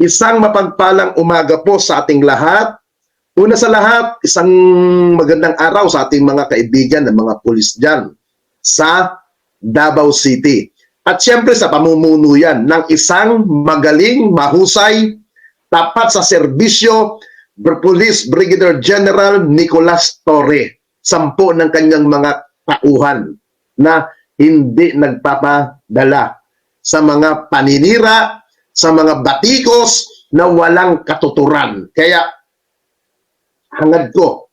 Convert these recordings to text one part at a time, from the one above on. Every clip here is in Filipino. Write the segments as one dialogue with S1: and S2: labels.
S1: Isang mapagpalang umaga po sa ating lahat. Una sa lahat, isang magandang araw sa ating mga kaibigan ng mga pulis dyan sa Davao City. At siyempre sa pamumuno yan ng isang magaling, mahusay, tapat sa serbisyo, Police Brigadier General Nicolas Torre. 10 ng kanyang mga tauhan na hindi nagpapadala sa mga paninira, sa mga batikos na walang katuturan. Kaya hangad ko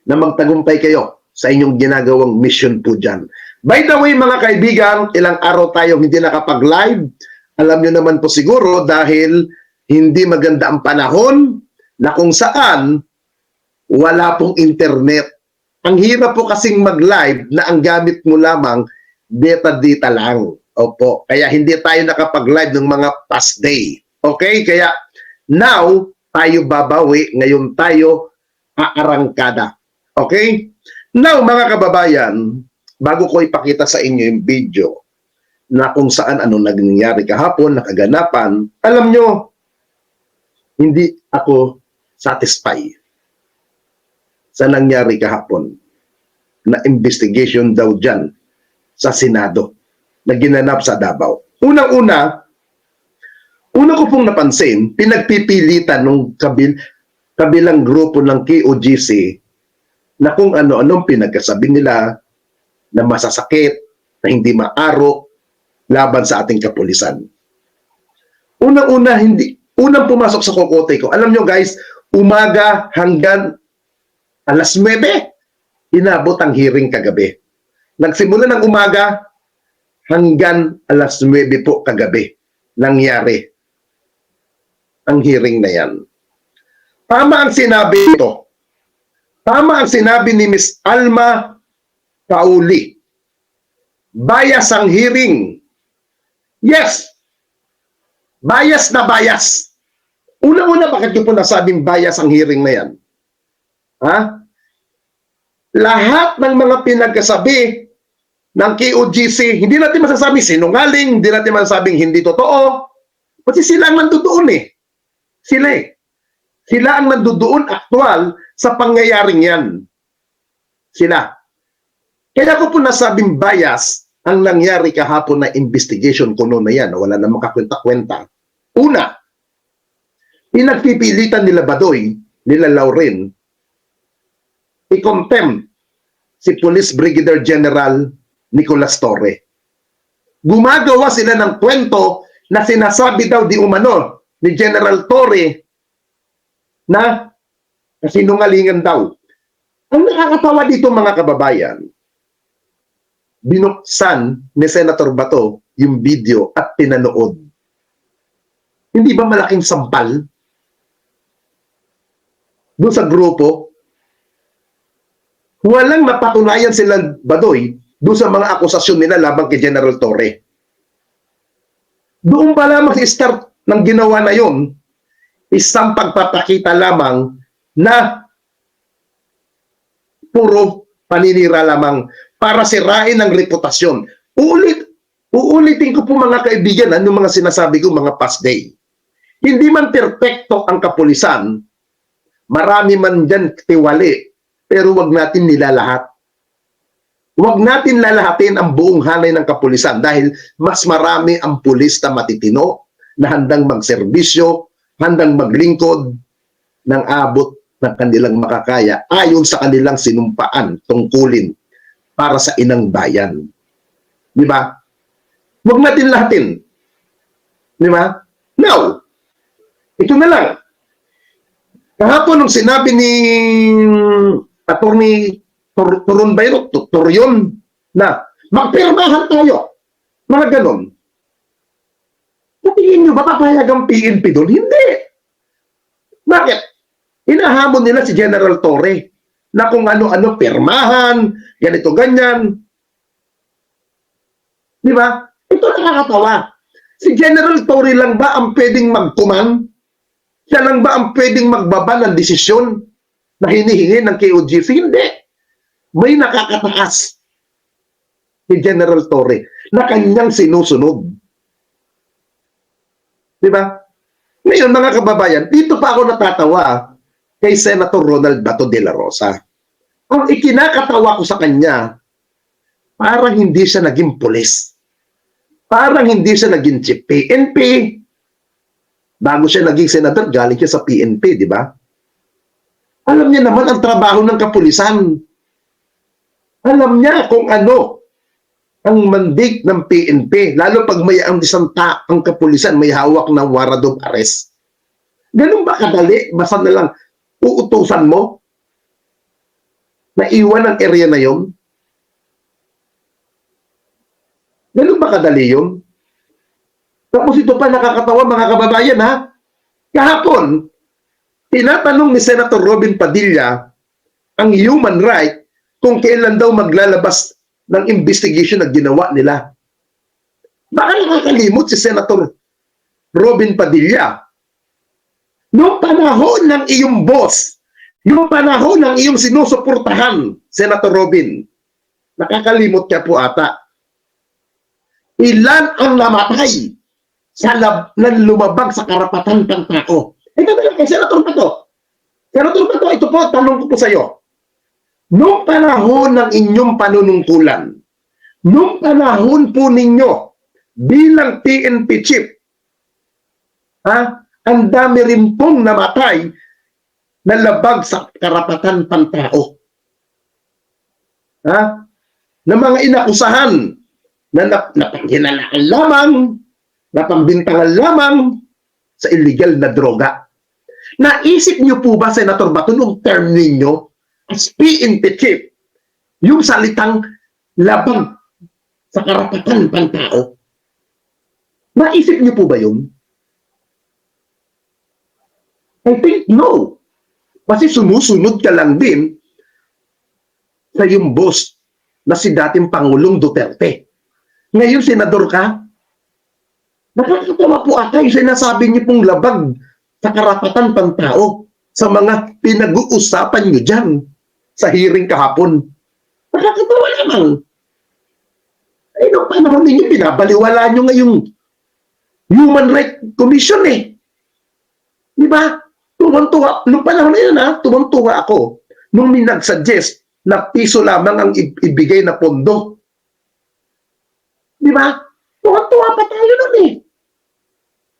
S1: na magtagumpay kayo sa inyong ginagawang mission po dyan. By the way mga kaibigan, ilang araw tayong hindi nakapag-live. Alam nyo naman po siguro dahil hindi maganda ang panahon na kung saan wala pong internet. Ang hirap po kasing mag-live na ang gamit mo lamang data lang. Opo, kaya hindi tayo nakapag-live ng mga past day. Okay, kaya now tayo babawi, ngayon tayo aarangkada. Okay? Now mga kababayan, bago ko ipakita sa inyo yung video na kung saan ano nangyari kahapon, nakaganapan, alam nyo, hindi ako satisfied sa nangyari kahapon na investigation daw dyan sa Senado na ginanap sa Davao. Unang-una ko pong napansin, pinagpipilitan ng kabilang grupo ng KOGC na kung ano-anong pinagkasabi nila na masasakit, na hindi maarok laban sa ating kapulisan. Unang pumasok sa kokote ko, alam nyo guys, umaga hanggang alas 9, inabot ang hearing kagabi. Nagsimula ng umaga hanggang alas 9 po kagabi nangyari ang hearing na yan. Tama ang sinabi ito. Tama ang sinabi ni Miss Alma Pauli. Bias ang hearing. Yes. Bias na bias. Una-una, bakit ko po nasabing bias ang hearing na yan? Ha? Lahat ng mga pinagkasabi ng KOGC, hindi natin masasabing sinungaling, hindi natin masasabing hindi totoo. Kasi sila ang nandoon eh. Sila eh. Sila ang nandoon aktual sa pangyayaring yan. Sila. Kaya ko po nasabing bias ang nangyari kahapon na investigation kuno na yan. Wala namang kakwenta-kwenta. Una, pinagpipilitan nila Badoy, nila Lauren, i-contempt si Police Brigadier General Nicolas Torre. Gumagawa sila ng kwento na sinasabi daw di umano ni General Torre na kasinungalingan daw. Ang nakakatawa dito mga kababayan, binuksan ni Senator Bato yung video at pinanood. Hindi ba malaking sampal doon sa grupo? Walang napatunayan sila Badoy doon sa mga akusasyon nila laban kay General Torre. Doon pa lamang start ng ginawa na yon, isang pagpapakita lamang na puro paninira lamang para sirain ang reputasyon. Uulitin ko po mga kaibigan yung mga sinasabi ko mga past day. Hindi man perpekto ang kapulisan, marami man dyan tiwali, pero wag natin nilalahat. Huwag natin lalahatin ang buong hanay ng kapulisan dahil mas marami ang pulis na matitino na handang magserbisyo, handang maglingkod ng abot ng kanilang makakaya ayon sa kanilang sinumpaan, tungkulin para sa inang bayan. Di ba? Huwag natin lahatin. Di ba? Now, ito na lang. Kahapon nung sinabi ni Attorney Turon Bayro, Turyon, na magpirmahan tayo. Mga ganon. Natingin nyo ba papayag ang PNP doon? Hindi. Bakit? Hinahamon nila si General Torre na kung ano-ano pirmahan, ganito, ganyan. Di ba? Ito nakakatawa. Si General Torre lang ba ang pwedeng mag-command? Siya lang ba ang pwedeng magbaba ng desisyon na hinihingi ng KOGC? Hindi. May nakakataas si General Torre na kanyang sinusunod. Di ba? Ngayon, mga kababayan, dito pa ako natatawa kay Senator Ronald Bato de la Rosa. Ang ikinakatawa ko sa kanya, parang hindi siya naging pulis. Parang hindi siya naging chief PNP. Bago siya naging senador, galing siya sa PNP, di ba? Alam niya naman ang trabaho ng kapulisan. Alam niya kung ano ang mandik ng PNP, lalo pag may ang isang ang kapulisan may hawak ng warrant of arrest. Ganun ba kadali? Basta na lang uutusan mo na iwan ang area na yon? Ganun ba kadali yun? Tapos ito pa nakakatawa mga kababayan ha. Kahapon, tinatanong ni Senator Robin Padilla ang human right kung kailan daw maglalabas ng investigation na ginawa nila. Baka nakakalimot si Senator Robin Padilla. Noong panahon ng iyong boss, yung panahon ng iyong sinusuportahan, Senator Robin, nakakalimot ka po ata. Ilan ang namatay sa lumabag sa karapatan ng tao? Ito talaga kay Senator Bato. Senator Bato, ito po, tanong ko po sa iyo. Noong panahon ng inyong panunungkulan, noong panahon po ninyo bilang PNP chief, ang dami rin pong namatay na labag sa karapatan ng tao. Na mga inakusahan na napanghinanaan lamang, napambintangan lamang sa illegal na droga. Naisip niyo po ba, Senator Bato, noong term ninyo as PNP chief, yung salitang labag sa karapatan ng tao? Naisip niyo po ba yun? I think no. Kasi sumusunod ka lang din sa yung boss na si dating Pangulong Duterte. Ngayon, senador ka? Nakakatawa po ata yung sinasabi niyo pong labag sa karapatan ng tao sa mga pinag-uusapan niyo dyan sa hearing kahapon. Nakakatawa naman. Ay, nung panahon ninyo, pinabaliwala nyo ngayong Human Rights Commission eh. Di ba? Tumantuwa. Nung panahon na yun tumantuwa ako nung may nag-suggest na piso lamang ang ibigay na pondo. Di ba? Tumantuwa pa tayo nun eh.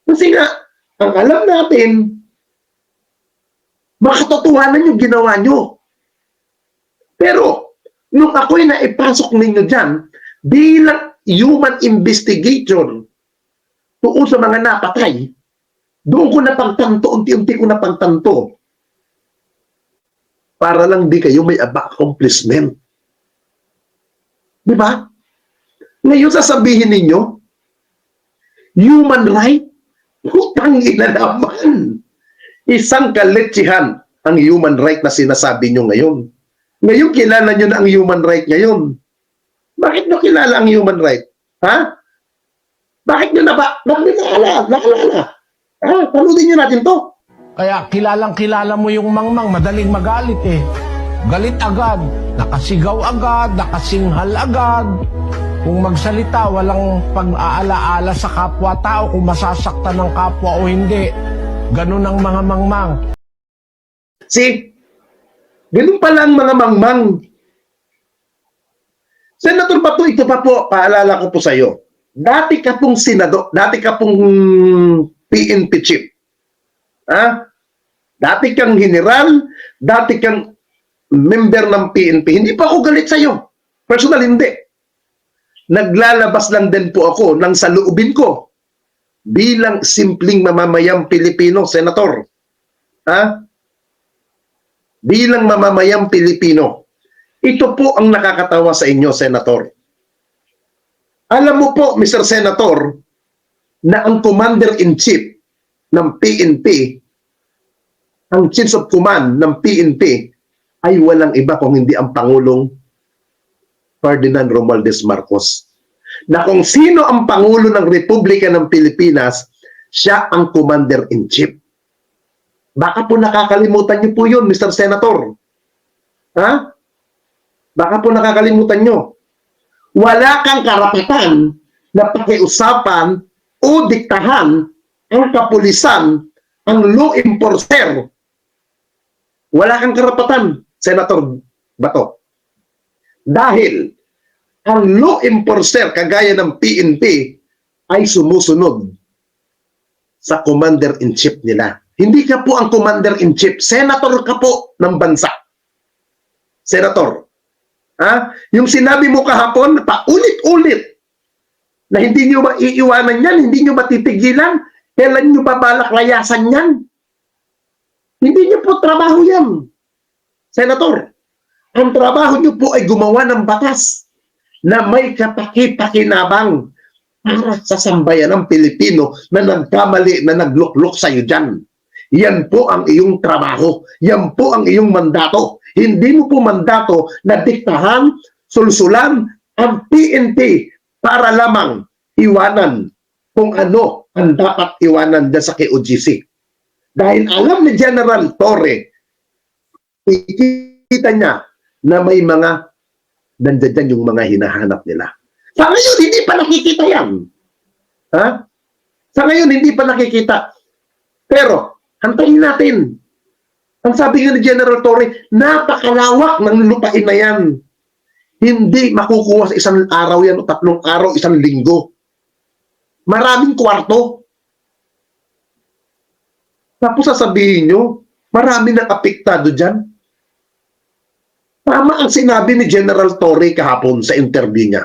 S1: Kasi nga, ang alam natin, makatotohanan yung ginawa nyo. Pero, nung ako'y naipasok ninyo dyan, bilang human investigator tuon sa mga napatay, doon ko napagtanto, unti-unti ko napagtanto, para lang di kayo may accomplishment. Di ba? Ngayon sasabihin ninyo, human right, putang ina naman. Isang kaletsihan ang human right na sinasabi nyo ngayon. Ngayon, kilala nyo na ang human right ngayon. Bakit nyo kilala ang human right? Ha? Bakit nyo na ba? Bakit naalala? Paludin nyo natin to.
S2: Kaya kilalang-kilala mo yung mangmang, madaling magalit eh. Galit agad, nakasigaw agad, nakasinghal agad. Kung magsalita, walang pag-aalaala sa kapwa-tao kung masasaktan ng kapwa o hindi. Ganun ang mga mangmang.
S1: See? Ganun pala ang mga mangmang. Senator Bato, ito pa po, paalala ko po sa iyo. Dati ka pong senador, dati ka pong PNP chief. Dati kang general, dati kang member ng PNP. Hindi pa ako galit sa iyo. Personal, hindi. Naglalabas lang din po ako ng saloobin ko bilang simpleng mamamayang Pilipino, Senator. Bilang mamamayang Pilipino. Ito po ang nakakatawa sa inyo, Senator. Alam mo po, Mr. Senator, na ang Commander-in-Chief ng PNP, ang Chief of Command ng PNP, ay walang iba kung hindi ang Pangulong Ferdinand Romualdez Marcos. Na kung sino ang Pangulo ng Republika ng Pilipinas, siya ang Commander-in-Chief. Baka po nakakalimutan niyo po yun, Mr. Senator. Baka po nakakalimutan niyo. Wala kang karapatan na pakiusapan o diktahan ang kapulisan ang law enforcer, wala kang karapatan, Senator Bato. Dahil ang law enforcer, kagaya ng PNP, ay sumusunod sa commander-in-chief nila. Hindi ka po ang commander-in-chief, senator ka po ng bansa. Senator. Ha? Yung sinabi mo kahapon, paulit-ulit, na hindi nyo maiiwanan yan, hindi nyo matitigilan, kailan nyo babalak layasan yan? Hindi nyo po trabaho yan. Senator, ang trabaho nyo po ay gumawa ng batas na may kapaki-pakinabang para sa sambayan ng Pilipino na nagkamali, na nagluklok sa iyo dyan. Yan po ang iyong trabaho. Yan po ang iyong mandato. Hindi mo po mandato na diktahan, sulsulan ang PNP para lamang iwanan kung ano ang dapat iwanan dyan sa KOGC. Dahil alam ni General Torre, ikita niya na may mga nandiyan yung mga hinahanap nila. Sa ngayon, hindi pa nakikita yan. Ha? Sa ngayon, hindi pa nakikita. Pero, hantayin natin. Ang sabi nga ni General Torre, napakalawak ng lupain na yan. Hindi makukuha sa isang araw yan o 3 araw, 1 linggo. Maraming kwarto. Tapos sasabihin nyo, marami nang apektado dyan. Tama ang sinabi ni General Torre kahapon sa interview niya.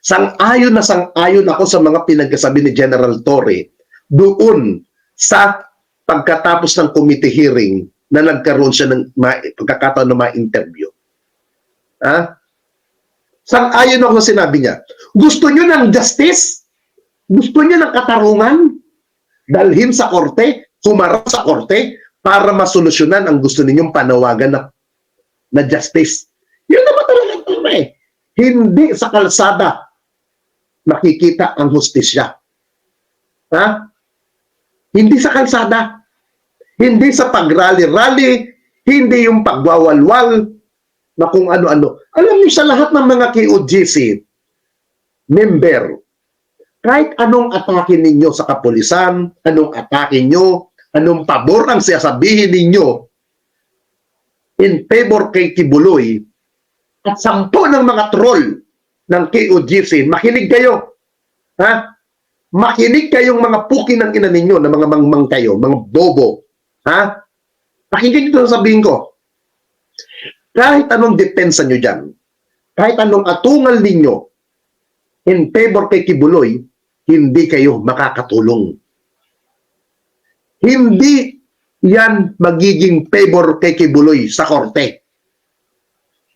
S1: Sang-ayon na sang-ayon ako sa mga pinagkasabi ni General Torre doon sa pagkatapos ng committee hearing na nagkaroon siya ng pagkakataon ng mga interview. Ha? Sang-ayon ako sa sinabi niya. Gusto niyo ng justice? Gusto niyo ng katarungan? Dalhin sa korte, humarap sa korte para masolusyonan ang gusto ninyong panawagan na justice. Yun naman talaga ito eh. Hindi sa kalsada nakikita ang hustisya. Ha? Hindi sa kalsada. Hindi sa pag-rally-rally, hindi yung pagwawalwal na kung ano-ano. Alam niyo sa lahat ng mga KOGC member, kahit anong atake ninyo sa kapulisan, anong atake nyo, anong pabor ang sasabihin ninyo in favor kay Kibuloy at 10 ng mga troll ng KOGC, makinig kayo. Ha? Makinig kayong mga puki ng ina ninyo, na mga mangmang kayo, mga bobo. Ha? Pakinggan nyo sabihin ko. Kahit anong depensa nyo dyan, kahit anong atungal ninyo in favor kay Kibuloy, hindi kayo makakatulong. Hindi yan magiging favor kay Kibuloy sa korte.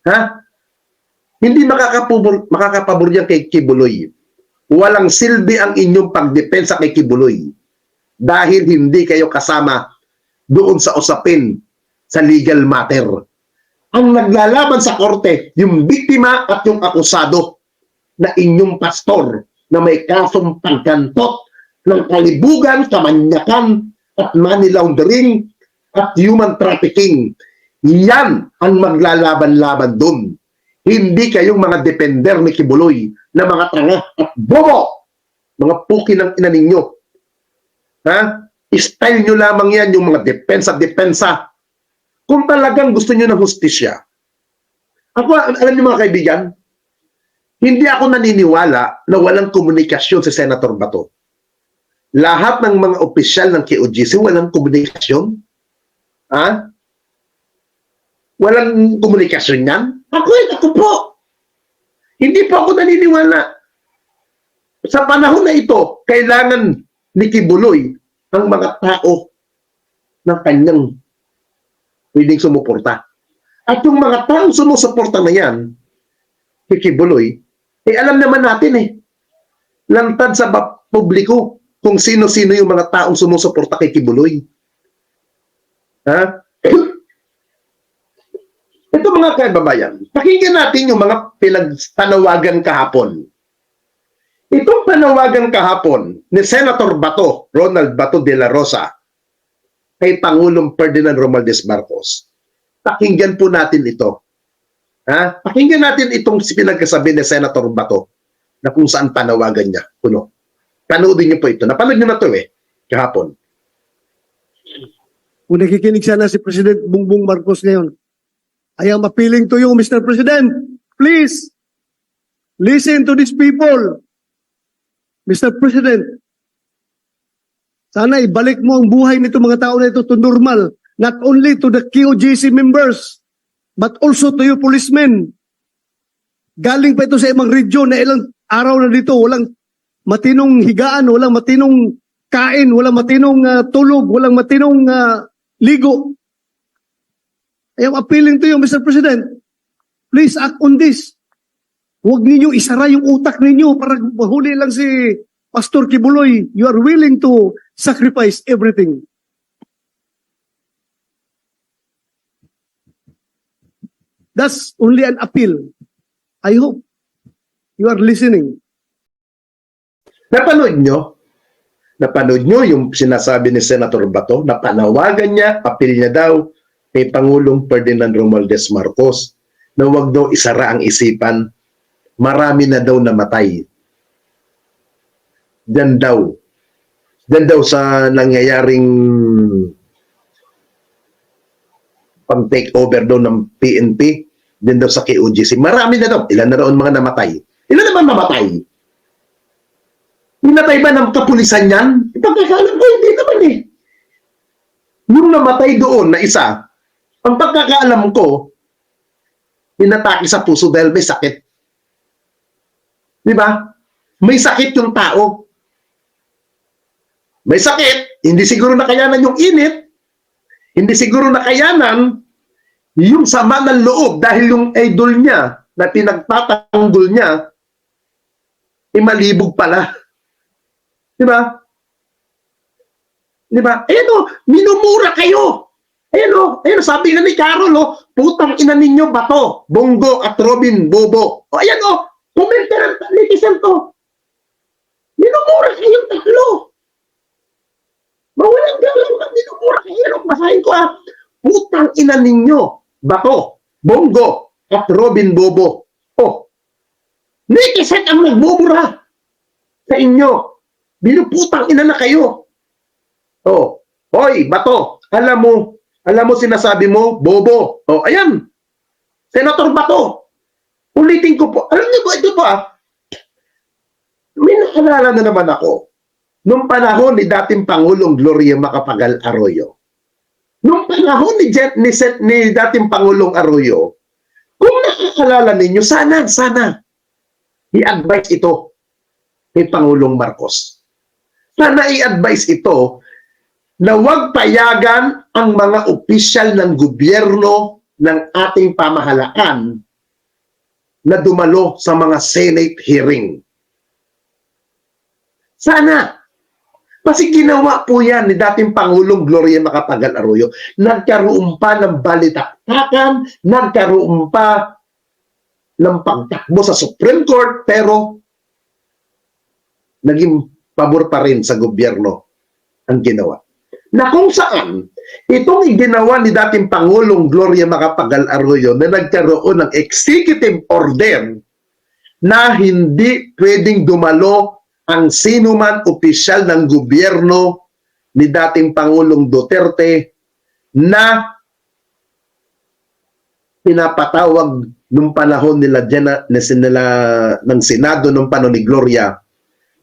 S1: Ha? Hindi makakapabor yan kay Kibuloy. Walang silbi ang inyong pagdepensa kay Kibuloy dahil hindi kayo kasama doon sa usapin sa legal matter. Ang naglalaban sa korte, yung biktima at yung akusado na inyong pastor na may kasong pagkantot ng kalibugan, kamanyakan at money laundering at human trafficking. Yan ang maglalaban-laban doon. Hindi kayong mga depender ni Kibuloy na mga tanga at bobo. Mga puki ng ina ninyo. Ha? Style nyo lamang yan, yung mga depensa-depensa. Kung talagang gusto nyo ng hustisya. Ako, alam niyo mga kaibigan, hindi ako naniniwala na walang komunikasyon si Senator Bato. Lahat ng mga opisyal ng KOGC walang komunikasyon. Ha? Walang komunikasyon yan? Ako po. Hindi po ako naniniwala. Sa panahon na ito, kailangan ni Kibuloy ang mga tao ng kanyang pwedeng sumuporta. At yung mga taong sumusuporta na yan, kay Kibuloy, alam naman natin lantad sa publiko kung sino-sino yung mga taong sumusuporta kay Kibuloy. Ha? Ito mga kaibabayan, pakinggan natin yung mga pinagpanawagan kahapon. Itong panawagan kahapon ni Senator Bato, Ronald Bato de la Rosa, kay Pangulong Ferdinand Romualdez Marcos. Pakinggan po natin ito. Ha? Pakinggan natin itong pinagkasabi ni Senator Bato na kung saan panawagan niya. Panoodin niyo po ito. Napanood niyo na ito kahapon.
S3: Kung nakikinig sana si President Bongbong Marcos ngayon, I am appealing to you, Mr. President, please, listen to these people. Mr. President, sana ibalik mo ang buhay nito mga tao na ito to normal, not only to the QGC members, but also to you policemen. Galing pa ito sa ibang region na ilang araw na dito, walang matinong higaan, walang matinong kain, walang matinong tulog, walang matinong ligo. I am appealing to you, Mr. President. Please act on this. Huwag ninyong isara yung utak ninyo para mahuli lang si Pastor Kibuloy. You are willing to sacrifice everything. That's only an appeal. I hope you are listening.
S1: Napanood nyo? Napanood nyo yung sinasabi ni Senator Bato? Napanawagan niya, appeal niya daw kay Pangulong Ferdinand Romualdez Marcos na huwag daw isara ang isipan. Marami na daw namatay. Diyan daw. Diyan daw sa nangyayaring pang-take over daw ng PNP, diyan daw sa KOGC. Marami na daw. Ilan na daw ang mga namatay? Ilan naman namatay? Minatay ba ng kapulisan yan? Ipagkakalam ko, hindi naman eh. Yung namatay doon na isa, ang pagkakaalam ko, inatake sa puso dahil may sakit. Di ba? May sakit yung tao. May sakit, hindi siguro nakayanan yung init, hindi siguro nakayanan yung sama ng loob dahil yung idol niya na pinagtatanggol niya, malibog pala. Di ba? Di ba? Ayan o, minumura kayo. Ayan o, sabi nga ni Carol o, putang ina ninyo Bato, Bongo at Robin Bobo. O ayan o, komento ng netizen to. Minumura kayong tatlo. Mawalang galang na minumura kayo. Basahin ko putang ina ninyo Bato, Bongo at Robin Bobo. O, netizen ang nagbubura sa inyo. Binuputang ina na kayo. Oh, hoy, Bato, alam mo sinasabi mo, Bobo. Oh, ayan. Senator Bato. Ulitin ko po. Alam niyo po, ito po may nakalala na naman ako. Nung panahon ni dating Pangulong Gloria Macapagal Arroyo. Nung panahon ni dating Pangulong Arroyo, kung nakakalala ninyo, sana i-advise ito ni Pangulong Marcos. Sana i-advise ito na huwag payagan ang mga opisyal ng gobyerno ng ating pamahalaan na dumalo sa mga Senate hearing. Sana. Kasi ginawa po yan ni dating Pangulong Gloria Macapagal Arroyo. Nagkaroon pa ng balitaktakan, nagkaroon pa ng pagtakbo sa Supreme Court, pero naging pabor pa rin sa gobyerno ang ginawa. Na kung saan, itong ginawa ni dating Pangulong Gloria Macapagal Arroyo na nagkaroon ng executive order na hindi pwedeng dumalo ang sinuman opisyal ng gobyerno ni dating Pangulong Duterte na pinapatawag nung panahon nila ng Senado nung panahon ni Gloria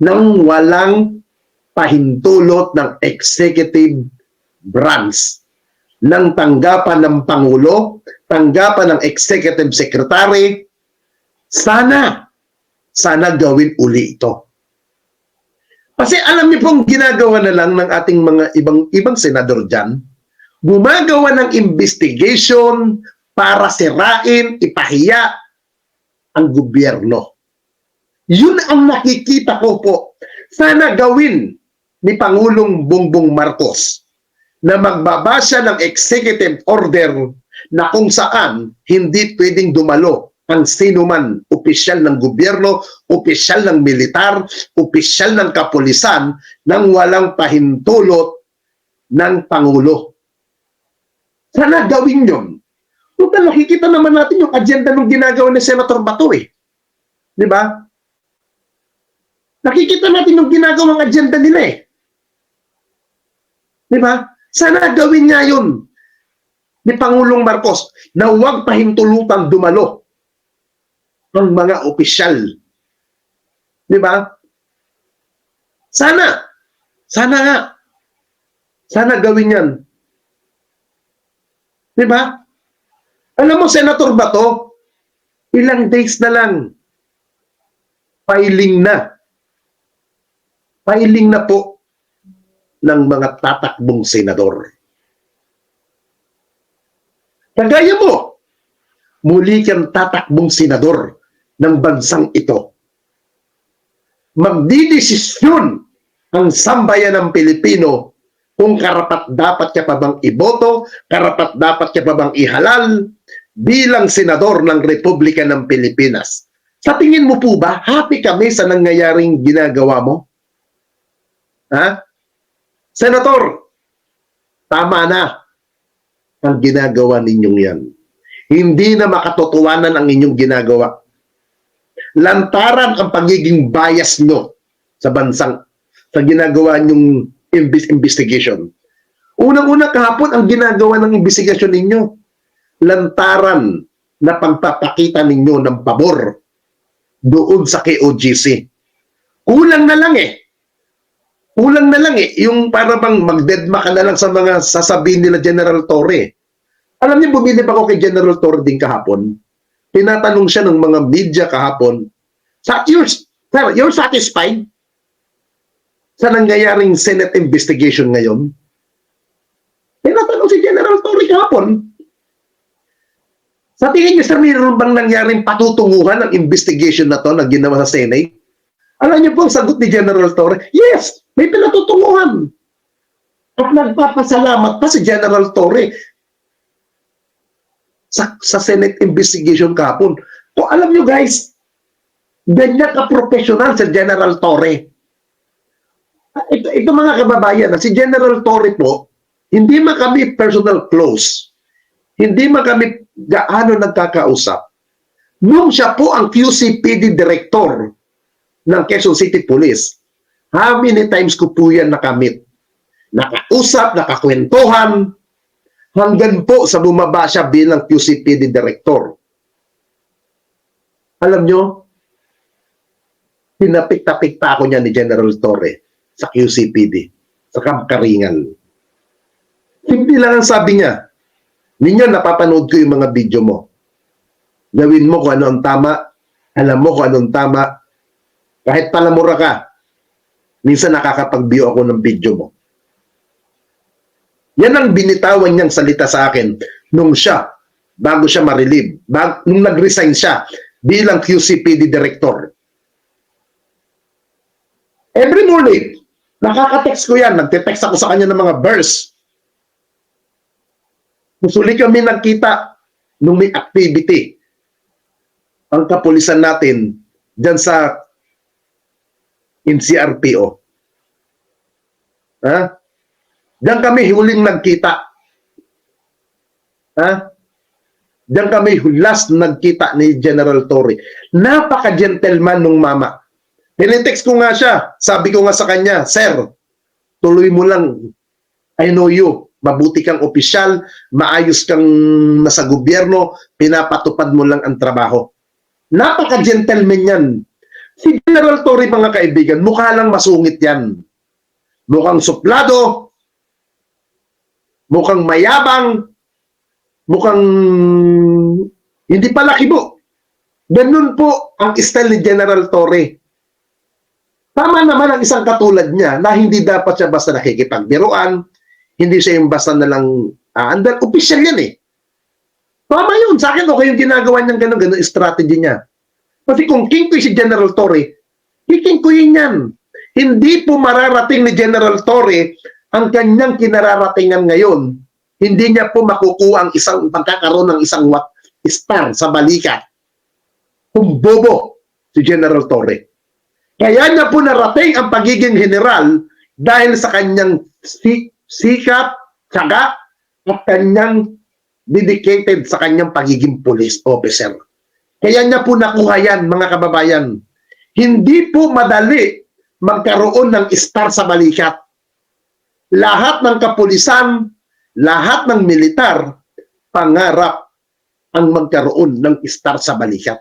S1: nang walang pahintulot ng executive branch, ng tanggapan ng Pangulo, tanggapan ng executive secretary. Sana gawin uli ito. Kasi alam niyo pong ginagawa na lang ng ating mga ibang senador dyan, gumagawa ng investigation para sirain, ipahiya ang gobyerno. Yun ang nakikita ko po. Sana gawin ni Pangulong Bongbong Marcos na magbabasa ng executive order na kung saan hindi pwedeng dumalo ang sinuman opisyal ng gobyerno, opisyal ng militar, opisyal ng kapulisan nang walang pahintulot ng Pangulo. Sana gawin yun. Total, nakikita naman natin yung agenda ng ginagawa ni Senator Bato eh. Di ba? Nakikita natin yung ginagawang agenda nila eh. Di ba? Sana gawin niya yun ni Pangulong Marcos na huwag pahintulutan dumalo ng mga opisyal. Di ba? Sana nga. Sana gawin yan. Di ba? Alam mo, Senator Bato, ilang days na lang, filing na. Filing na po ng mga tatakbong senador. Kagaya mo, muli kang tatakbong senador ng bansang ito. Magdidesisyon ang sambayan ng Pilipino kung karapat-dapat ka pa bang iboto, karapat-dapat ka pa bang ihalal bilang senador ng Republika ng Pilipinas. Sa tingin mo po ba, happy kami sa nangyayaring ginagawa mo? Ha? Senator, tama na ang ginagawa ninyong yan. Hindi na makatotohanan ang inyong ginagawa. Lantaran ang pagiging bias nyo sa ginagawa nyong investigation. Unang-una kahapon ang ginagawa ng investigasyon ninyo, lantaran na pagpapakita ninyo ng pabor doon sa KOJC. Kulang na lang eh. Yung para bang magdedma ka na lang sa mga sasabihin nila General Torre. Alam niyo, bumilib ako kay General Torre din kahapon. Tinatanong siya ng mga media kahapon, you're satisfied sa nangyayaring Senate investigation ngayon? Tinatanong si General Torre kahapon. Sa tingin niyo, sir, mayroon bang nangyaring patutunguhan ng investigation na to na ginawa sa Senate? Alam niyo po ang sagot ni General Torre, yes, may pinatutunguhan. At nagpapasalamat pa si General Torre sa Senate investigation kahapon. So alam niyo guys, ganyan ka-professional si General Torre. Ito mga kababayan, si General Torre po, hindi man kami personal close, hindi man kami gaano nagkakausap. Nung siya po ang QCPD Director ng Quezon City Police, how many times ko po yan nakamit? Nakausap, nakakwentuhan, hanggang po sa bumaba siya bilang QCPD Director. Alam nyo, pinapikta-pikta ako niya ni General Torre sa QCPD, sa Kamkaringan. Hindi lang ang sabi niya, ninyo napapanood ko yung mga video mo. Gawin mo kung ano ang tama, alam mo kung anong tama, kahit palamura ka, minsan nakakapag-view ako ng video mo. Yan ang binitawan niyang salita sa akin nung siya, bago siya ma-relieve, nung nag-resign siya bilang QCPD Director. Every morning, nakaka-text ko yan, nagte-text ako sa kanya ng mga verse. Musuli kami nagkita nung may activity ang kapulisan natin dyan sa NCRPO. Ha? Diyan kami huling nagkita. Ha? Diyan kami last nagkita ni General Torre. Napaka-gentleman nung mama. Tinitext ko nga siya. Sabi ko nga sa kanya, Sir, tuloy mo lang. I know you. Mabuti kang opisyal, maayos kang nasa gobyerno, pinapatupad mo lang ang trabaho. Napaka-gentleman yan. Si General Torre, mga kaibigan, mukha lang masungit yan. Mukhang suplado, mukhang mayabang, mukhang hindi pala kibo. Ganun po ang style ni General Torre. Tama naman ang isang katulad niya na hindi dapat siya basta nakikipagbiruan, hindi siya yung basta na lang andal. Official yan eh. Tama yun. Sa akin, okay yung ginagawa niyang ganun strategy niya. Kasi kung king ko si General Torre, king ko yun yan. Hindi po mararating ni General Torre ang kanyang kinararatingan ngayon. Hindi niya po makukuha ang isang pagkakaroon ng isang star sa balikat. Kung bobo si General Torre. Kaya niya po narating ang pagiging general dahil sa kanyang sikap, tsaga, at kanyang dedicated sa kanyang pagiging police officer. Kaya niya po nakuha yan, mga kababayan. Hindi po madali magkaroon ng star sa balikat. lahat ng kapulisan, lahat ng militar, pangarap ang magkaroon ng star sa balikat.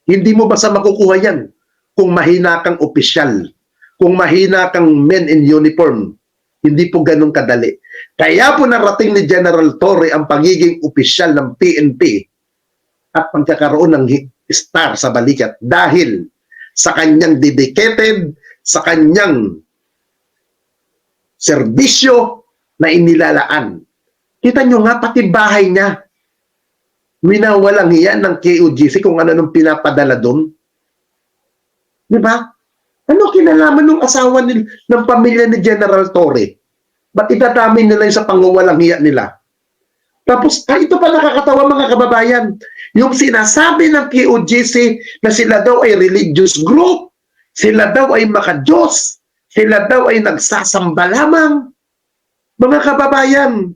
S1: Hindi mo basta makukuha yan kung mahina kang opisyal, kung mahina kang men in uniform. Hindi po ganun kadali. Kaya po narating ni General Torre ang pagiging opisyal ng PNP at pagkakaroon ng star sa balikat dahil sa kanyang dedicated, sa kanyang serbisyo na inilalaan. Kita nyo nga, pati bahay niya, winawalang hiya ng KOGC kung ano nung pinapadala doon. Di ba? Ano kinalaman ng asawa ng pamilya ni General Torre? Ba't itadami nila yung sa panguwalang hiya nila? Tapos, ito pa nakakatawa mga kababayan, yung sinasabi ng KOGC na sila daw ay religious group, sila daw ay makadiyos, sila daw ay nagsasamba lamang. Mga kababayan,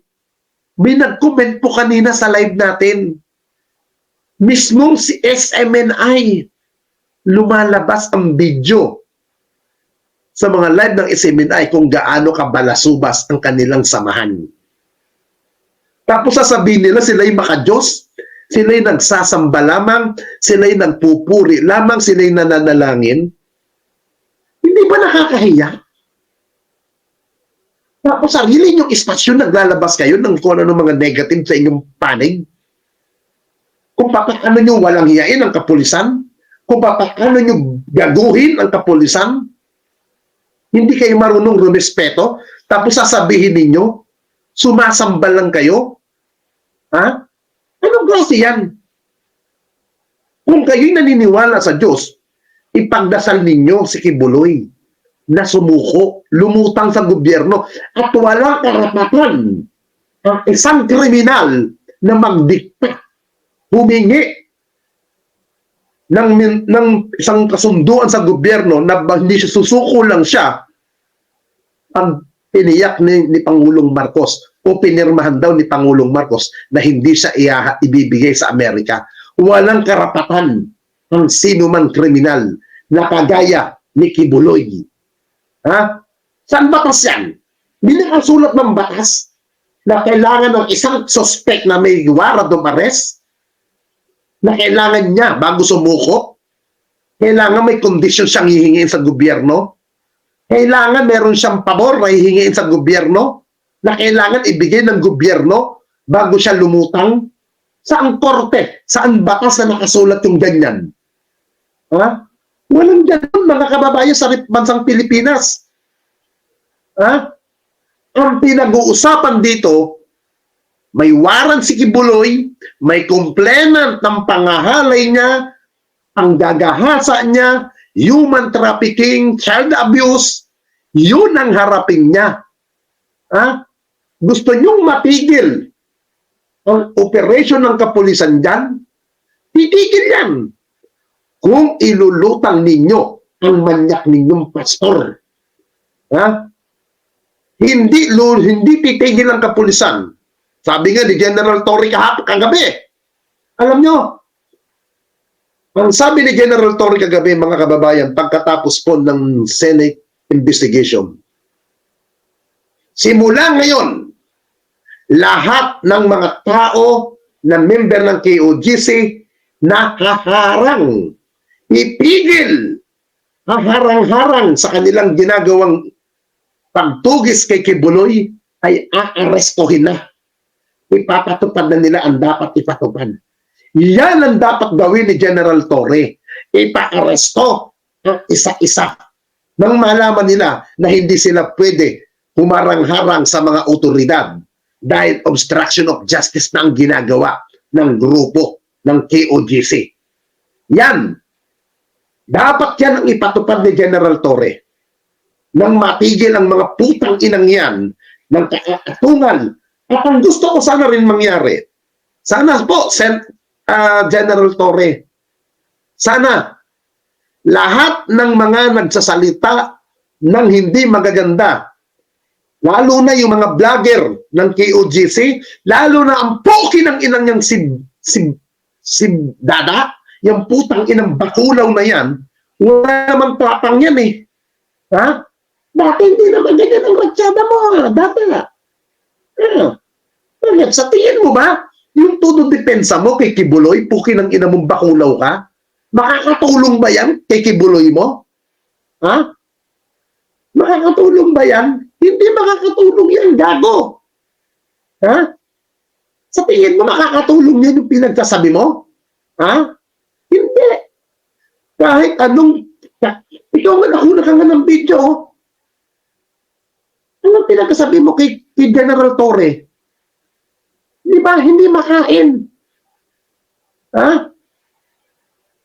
S1: may nag-comment po kanina sa live natin. Mismong si SMNI, lumalabas ang video sa mga live ng SMNI kung gaano kabalasubas ang kanilang samahan. Tapos sasabihin nila sila'y makadiyos, sila'y nagsasamba lamang, sila'y nagpupuri lamang, sila'y nananalangin. Hindi ba nakakahiya? Tapos sarili niyong istasyon naglalabas kayo ng kung ano ng mga negative sa inyong panig. Kung paano nyo walang hiyain ang kapulisan, kung paano nyo gaguhin ang kapulisan, hindi kayo marunong rumespeto, tapos sasabihin ninyo, sumasambal lang kayo? Ha? Anong klase yan? Kung kayo'y naniniwala sa Diyos, ipagdasal ninyo si Kibuloy na sumuko, lumutang sa gobyerno at walang karapatan ang isang kriminal na magdikta, humingi ng isang kasunduan sa gobyerno na hindi siya susuko lang siya ang tiniyak ni Pangulong Marcos o pinirmahan daw ni Pangulong Marcos na hindi siya ibibigay sa Amerika. Walang karapatan ang sino man kriminal na kagaya ni Kibuloy. Ha? Saan batas yan? Binakasulat ng batas na kailangan ng isang suspect na may warrant of arrest, na kailangan niya bago sumuko, kailangan may condition siyang hihingin sa gobyerno, kailangan meron siyang pabor na hihingin sa gobyerno, na kailangan ibigay ng gobyerno bago siya lumutang. Saan korte? Saan batas na nakasulat yung ganyan? Ha? Walang ganun mga kababayan sa bansang Pilipinas. Ha? Ang pinag-uusapan dito, may warrant si Kibuloy, may complainant ng pangahalay niya, ang gagahasa niya, human trafficking, child abuse, yun ang harapin niya. Ha? Gusto niyong matigil ang operasyon ng kapulisan dyan? Titigil yan. Kung ilulutang ninyo ang manyak ninyong pastor. Ha? Hindi titigil ang kapulisan. Sabi nga ni General Torre kagabi. Alam nyo, ang sabi ni General Torre kagabi, mga kababayan, pagkatapos po ng Senate investigation, simula ngayon, lahat ng mga tao na member ng KOGC nakaharang, ipigil, haharang-harang sa kanilang ginagawang pagtugis kay Kibuloy ay aarestuhin na. Ipapatupad na nila ang dapat ipatupad. Yan ang dapat gawin ni General Torre. Ipa-aresto ang isa-isa nang malaman nila na hindi sila pwede humarang-harang sa mga otoridad dahil obstruction of justice na ang ginagawa ng grupo ng KOGC. Yan. Dapat yan ang ipatupad ni General Torre nang matigil ang mga putang inang yan ng kaatungan. At ang gusto ko sana rin mangyari, sana po, General Torre, sana lahat ng mga nagsasalita ng hindi magaganda, lalo na yung mga vlogger ng KOGC, lalo na ang poki ng inang niyang si Dada, yung putang inang bakulaw na yan, wala naman tapang yan eh. Ha? Dati hindi naman ganyan ang ratsada mo. Dati na. Sa tingin mo ba, yung todo depensa mo kay Kibuloy, pukin ng ina mong bakulaw ka? Makakatulong ba yan kay Kibuloy mo? Ha? Makakatulong ba yan? Hindi makakatulong yan, gago. Ha? Sa tingin mo, makakatulong yan yung pinagsasabi mo? Ha? Hindi. Kahit anong, ikaw nga nakuna ka nga ng video. Anong pinagsasabi mo kay General Torre? Di ba, hindi makain. Ha?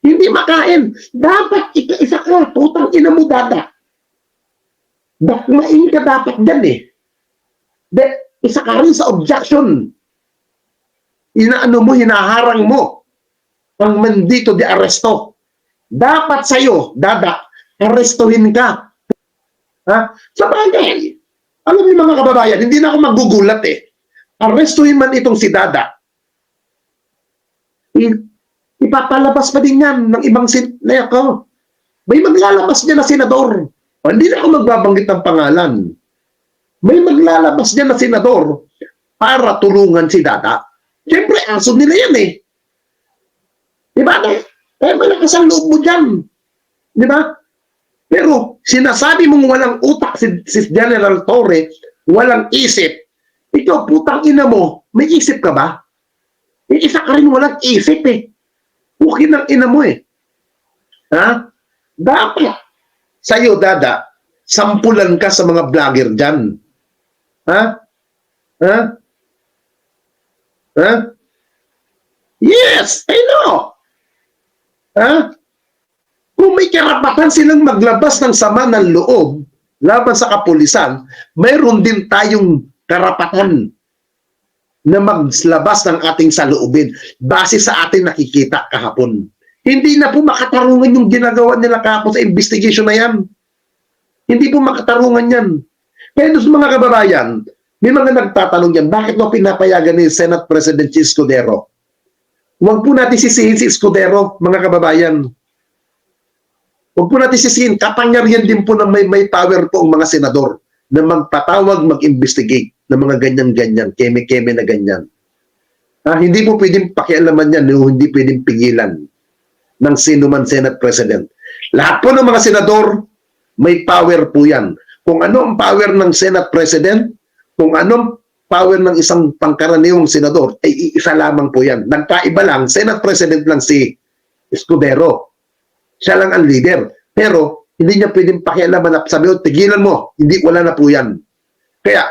S1: Hindi makain. Dapat isa ka, putang ina mo dada. Dakmain ka dapat dyan eh. Isa ka rin sa objection. Inaano mo, hinaharang mo ang mandito de aresto. Dapat sa'yo, dada, arestuhin ka. Ha? Sa bagay, alam niyo mga kababayan, hindi na ako magugulat eh. Arestuhin man itong si Dada. Ipapalabas pa din yan ng ibang may maglalabas niya na senador. O, hindi na ako magbabanggit ng pangalan. May maglalabas niya na senador para tulungan si Dada. Siyempre, aso nila yan eh. Diba? Kaya malakas ang loob mo dyan. Diba? Pero sinasabi mong walang utak si General Torre, walang isip. Ikaw, putang ina mo, may isip ka ba? Isa ka rin walang isip eh. Pukin ng ina mo eh. Ha? Dapat sa'yo, Dada, sampulan ka sa mga vlogger dyan. Ha? Ha? Ha? Yes, I know. Ha? Kung may karapatan silang maglabas ng sama ng loob laban sa kapulisan, mayroon din tayong karapatan na maglabas ng ating saloobin base sa ating nakikita kahapon. Hindi na po makatarungan yung ginagawa nila kahapon sa investigation na yan. Hindi po makatarungan yan. Kaya doon sa mga kababayan, may mga nagtatanong yan, bakit mo pinapayagan ni Senate President si Escudero? Huwag po natin sisihin si Escudero, mga kababayan. Huwag po natin sisihin, kapangyarihan din po na may power po ang mga senador na magpatawag, mag-investigate ng mga ganyan-ganyan, keme-keme na ganyan. Hindi po pwedeng pakialaman yan, hindi pwedeng pigilan ng sino man Senate President. Lahat po ng mga senador, may power po yan. Kung ano ang power ng Senate President, kung anong power ng isang pangkaraniwang senador, ay isa lamang po yan. Nagkaiba lang, Senate President lang si Escudero. Siya lang ang leader. Pero, hindi niya pwedeng pakialaman na sabi, tigilan mo, hindi, wala na po yan. Kaya,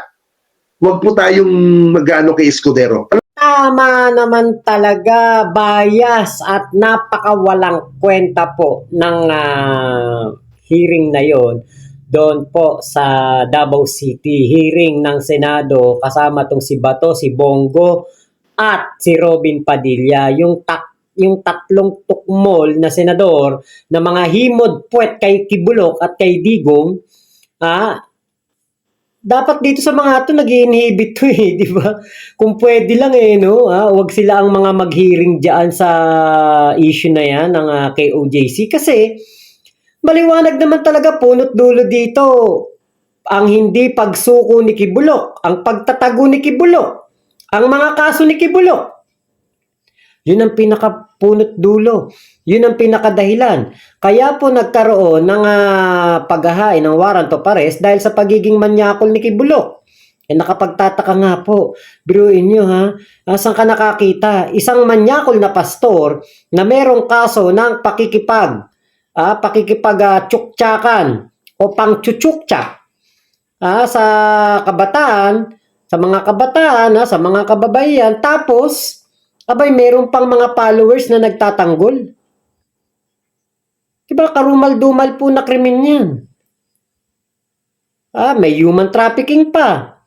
S1: huwag po tayong mag-ano kay Escudero.
S4: Tama naman talaga, bias at napakawalang kwenta po ng hearing na yon doon po sa Davao City. Hearing ng Senado kasama tong si Bato, si Bongo at si Robin Padilla. Yung tatlong tukmol na senador na mga himod puwet kay Kibulok at kay Digong, dapat dito sa mga ito nag-inhibit to eh, di ba? Kung pwede lang eh, no? Huwag sila ang mga mag-hearing dyan sa issue na yan ng KOJC kasi maliwanag naman talaga punot dulo dito ang hindi pagsuko ni Kibulok, ang pagtatago ni Kibulok, ang mga kaso ni Kibulok. Yun ang pinakapunot dulo. Yun ang pinakadahilan. Kaya po nagkaroon ng paghahain ng warrant of arrest dahil sa pagiging manyakol ni Kibulok. Nakapagtataka nga po. Biruin nyo saan ka nakakita? Isang manyakol na pastor na merong kaso ng pakikipag-tsuktsakan o pang-tsuktsak sa kabataan, sa mga kabataan, sa mga kababayan. Tapos, abay, meron pang mga followers na nagtatanggol. Diba, karumal-dumal po na krimen yan. May human trafficking pa.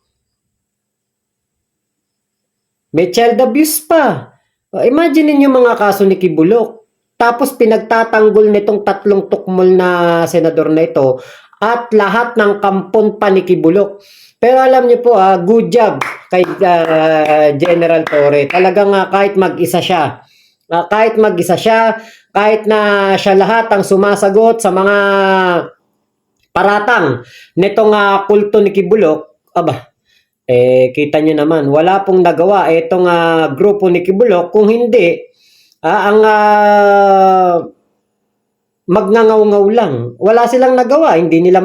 S4: May child abuse pa. Imagine niyo mga kaso ni Kibulok. Tapos pinagtatanggol nitong tatlong tukmol na senador na ito at lahat ng kampon pa ni Kibulok. Pero alam niyo po, good job kay General Torre. Talagang kahit mag-isa siya, kahit na siya lahat ang sumasagot sa mga paratang nitong kulto ni Kibulok, aba, kita nyo naman, wala pong nagawa itong grupo ni Kibulok kung hindi ang magngangaw-ngaw lang. Wala silang nagawa, hindi nila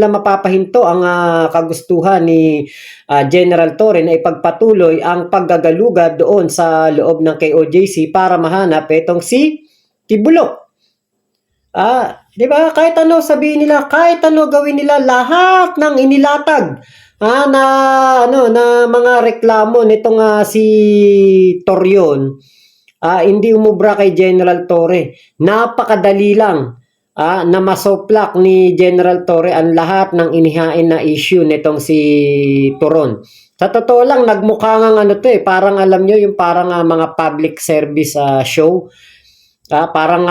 S4: mapapahinto ang kagustuhan ni General Torre na ipagpatuloy ang paggagalugad doon sa loob ng KOJC para mahanap itong si Kibulok. Di ba? Kahit ano sabihin nila, kahit ano gawin nila, lahat ng inilatag na mga reklamo nitong si Torion, hindi umubra kay General Torre. Napakadali lang na masoplak ni General Torre ang lahat ng inihain na issue nitong si Toron. Sa totoo lang, nagmukha nga parang alam nyo, yung parang mga public service show. Parang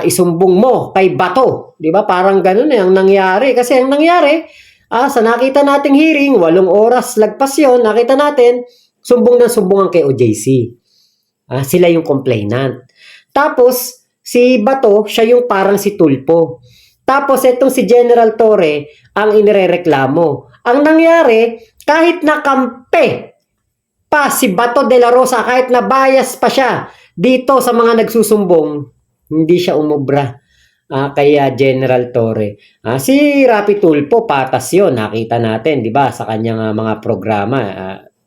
S4: isumbong mo kay Bato. Di ba? Parang ganun ang nangyari. Kasi ang nangyari, sa nakita nating hearing, 8 oras lagpas yun, nakita natin, sumbong ng sumbong ang KOJC. Sila yung complainant. Tapos, si Bato, siya yung parang si Tulpo. Tapos, itong si General Torre, ang inirereklamo. Ang nangyari, kahit nakampe pa si Bato de la Rosa, kahit na bias pa siya dito sa mga nagsusumbong, hindi siya umubra kay General Torre. Si Rapi Tulfo, patas yun. Nakita natin, di ba, sa kanyang mga programa.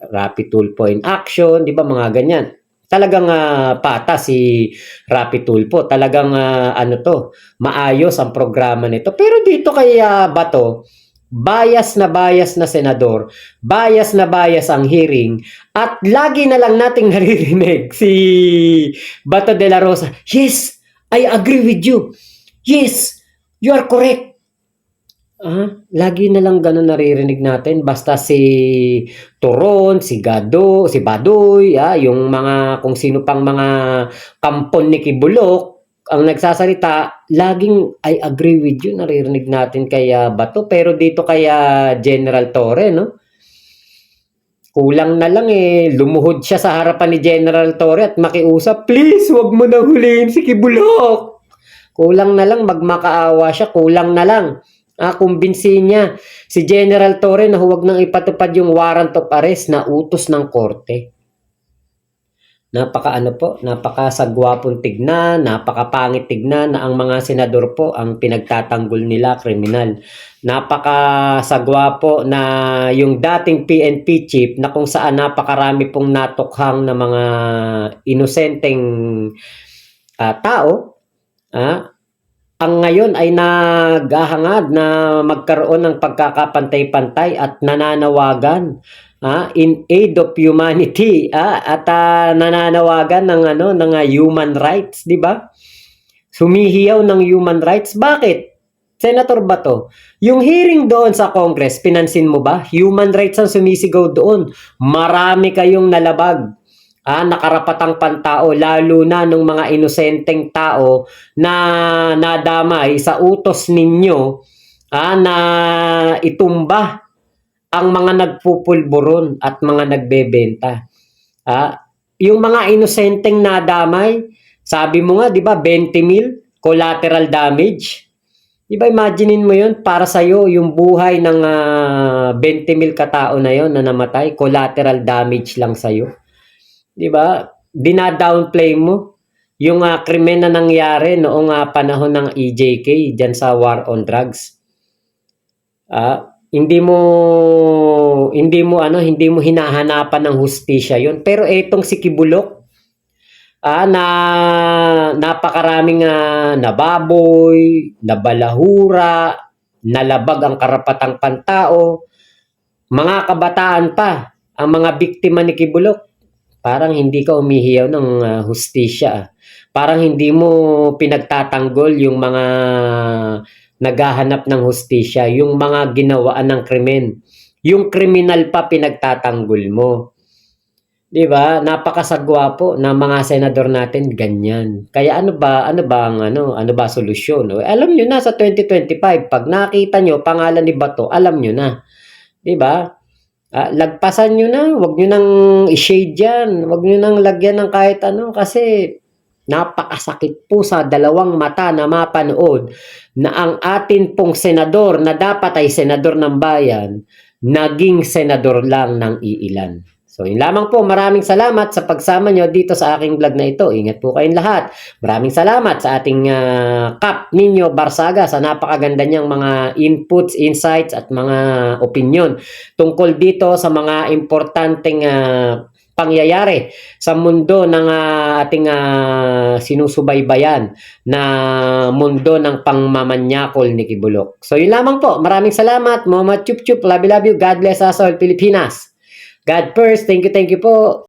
S4: Rapi Tulfo in action, di ba, mga ganyan. Talagang patas si Rapi Tulfo. Talagang maayos ang programa nito. Pero dito kay Bato, bias na senador, bias ang hearing, at lagi na lang nating naririnig si Bato de la Rosa, yes, I agree with you. Yes, you are correct. Lagi na lang ganun naririnig natin. Basta si Toron, si Gado, si Badoy, yung mga kung sino pang mga kampon ni Kibulok ang nagsasalita, laging I agree with you, naririnig natin kay Bato. Pero dito kay General Torre, no? Kulang na lang lumuhod siya sa harapan ni General Torre at makiusap, please, wag mo na huliin si Kibulok. Kulang na lang magmakaawa siya, kulang na lang kumbinsin niya si General Torre na huwag nang ipatupad yung warrant of arrest na utos ng korte. Napakasagwapong tignan, napakapangit tignan na ang mga senador po ang pinagtatanggol nila, kriminal. Napakasagwapo na yung dating PNP chief na kung saan napakarami pong natukhang na mga inosenteng tao, ang ngayon ay naghahangad na magkaroon ng pagkakapantay-pantay at nananawagan in aid of humanity at nananawagan ng human rights, di ba? Sumihiyaw ng human rights. Bakit? Senator Bato, yung hearing doon sa Congress, pinansin mo ba? Human rights ang sumisigaw doon. Marami kayong nalabag na karapatang pantao, lalo na nung mga inosenteng tao na nadamay sa utos ninyo na itumba ang mga nagpupulburon at mga nagbebenta. Yung mga inosenteng nadamay, sabi mo nga, di ba, 20 mil collateral damage. Di ba, imaginein mo yun, para sa'yo, yung buhay ng 20 mil katao na yon na namatay, collateral damage lang sa'yo. Di ba? Dinadownplay mo yung krimen na nangyari noong panahon ng EJK dyan sa war on drugs. Hindi mo hinahanapan ng hustisya yon. Pero etong si Kibulok, na napakaraming nababoy, nabalahura, nalabag ang karapatang pantao, mga kabataan pa ang mga biktima ni Kibulok. Parang hindi ka umihiyaw ng hustisya. Parang hindi mo pinagtatanggol yung mga naghahanap ng hustisya, yung mga ginawaan ng krimen. Yung kriminal pa pinagtatanggol mo. 'Di ba? Napakasagwapo na mga senador natin ganyan. Kaya ano ba solusyon? Alam niyo na sa 2025 pag nakita niyo pangalan ni Bato, alam niyo na. 'Di ba? Lagpasan nyo na, wag nyo nang i-shade yan, wag nyo nang lagyan ng kahit ano kasi napakasakit po sa dalawang mata na mapanood na ang atin pong senador na dapat ay senador ng bayan, naging senador lang ng iilan. So yun lamang po, maraming salamat sa pagsama nyo dito sa aking vlog na ito. Ingat po kayong lahat. Maraming salamat sa ating Kap Nino Barsaga sa napakaganda niyang mga inputs, insights at mga opinion tungkol dito sa mga importanteng pangyayari sa mundo ng ating sinusubaybayan na mundo ng pangmamanyakol ni Kibulok. So yun lamang po. Maraming salamat. Mama Chup Chup. Love you, love you. God bless us all, Pilipinas. God first. Thank you po.